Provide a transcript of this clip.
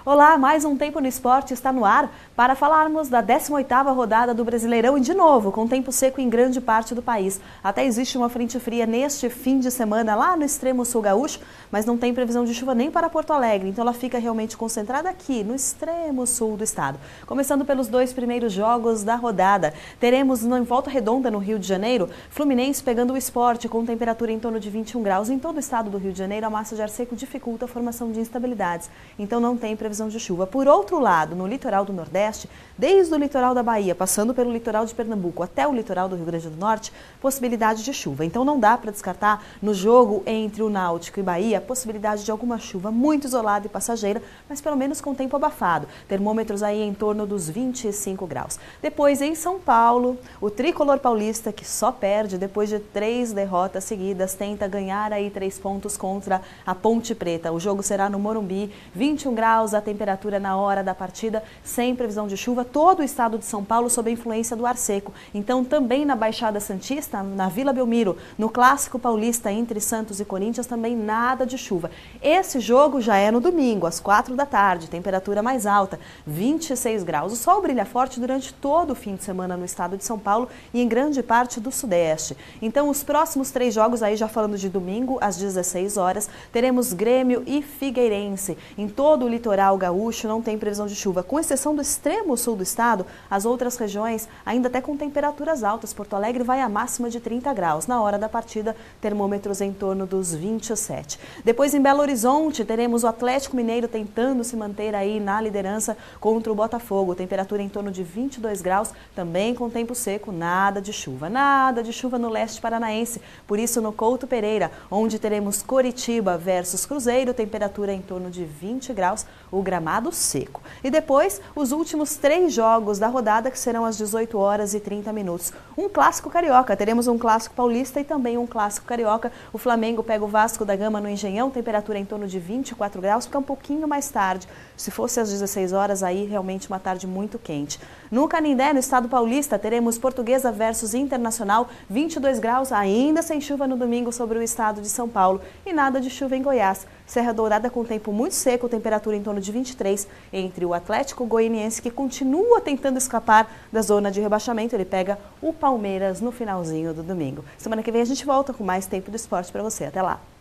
Olá, mais um Tempo no Esporte está no ar para falarmos da 18ª rodada do Brasileirão e de novo, com tempo seco em grande parte do país. Até existe uma frente fria neste fim de semana lá no extremo sul gaúcho, mas não tem previsão de chuva nem para Porto Alegre, então ela fica realmente concentrada aqui no extremo sul do estado. Começando pelos dois primeiros jogos da rodada, teremos em Volta Redonda, no Rio de Janeiro, Fluminense pegando o Sport com temperatura em torno de 21 graus. Em todo o estado do Rio de Janeiro, a massa de ar seco dificulta a formação de instabilidades, então não tem previsão de chuva. Por outro lado, no litoral do Nordeste, desde o litoral da Bahia, passando pelo litoral de Pernambuco até o litoral do Rio Grande do Norte, possibilidade de chuva. Então não dá para descartar no jogo entre o Náutico e Bahia a possibilidade de alguma chuva muito isolada e passageira, mas pelo menos com tempo abafado. Termômetros aí em torno dos 25 graus. Depois, em São Paulo, o tricolor paulista, que só perde depois de 3 derrotas seguidas, tenta ganhar aí 3 pontos contra a Ponte Preta. O jogo será no Morumbi, 21 graus a temperatura na hora da partida, sem previsão de chuva, todo o estado de São Paulo sob a influência do ar seco. Então também na Baixada Santista, na Vila Belmiro, no Clássico Paulista entre Santos e Corinthians, também nada de chuva. Esse jogo já é no domingo, às 4 da tarde, temperatura mais alta, 26 graus. O sol brilha forte durante todo o fim de semana no estado de São Paulo e em grande parte do Sudeste. Então os próximos 3 jogos, aí já falando de domingo, às 16 horas, teremos Grêmio e Figueirense. Em todo o litoral gaúcho não tem previsão de chuva, com exceção do extremo sul do estado, as outras regiões ainda até com temperaturas altas. Porto Alegre vai a máxima de 30 graus. Na hora da partida, termômetros em torno dos 27. Depois em Belo Horizonte, teremos o Atlético Mineiro tentando se manter aí na liderança contra o Botafogo. Temperatura em torno de 22 graus, também com tempo seco, nada de chuva. Nada de chuva no leste paranaense, por isso no Couto Pereira, onde teremos Coritiba versus Cruzeiro, temperatura em torno de 20 graus, o gramado seco. E depois, os últimos 3 jogos da rodada, que serão às 18 horas e 30 minutos. Um clássico carioca, teremos um clássico paulista e também um clássico carioca. O Flamengo pega o Vasco da Gama no Engenhão, temperatura em torno de 24 graus, fica um pouquinho mais tarde. Se fosse às 16 horas, aí realmente uma tarde muito quente. No Canindé, no estado paulista, teremos Portuguesa versus Internacional, 22 graus, ainda sem chuva no domingo sobre o estado de São Paulo. E nada de chuva em Goiás. Serra Dourada com tempo muito seco, temperatura em torno de 23, entre o Atlético Goianiense, que continua tentando escapar da zona de rebaixamento. Ele pega o Palmeiras no finalzinho do domingo. Semana que vem a gente volta com mais Tempo do Esporte para você. Até lá!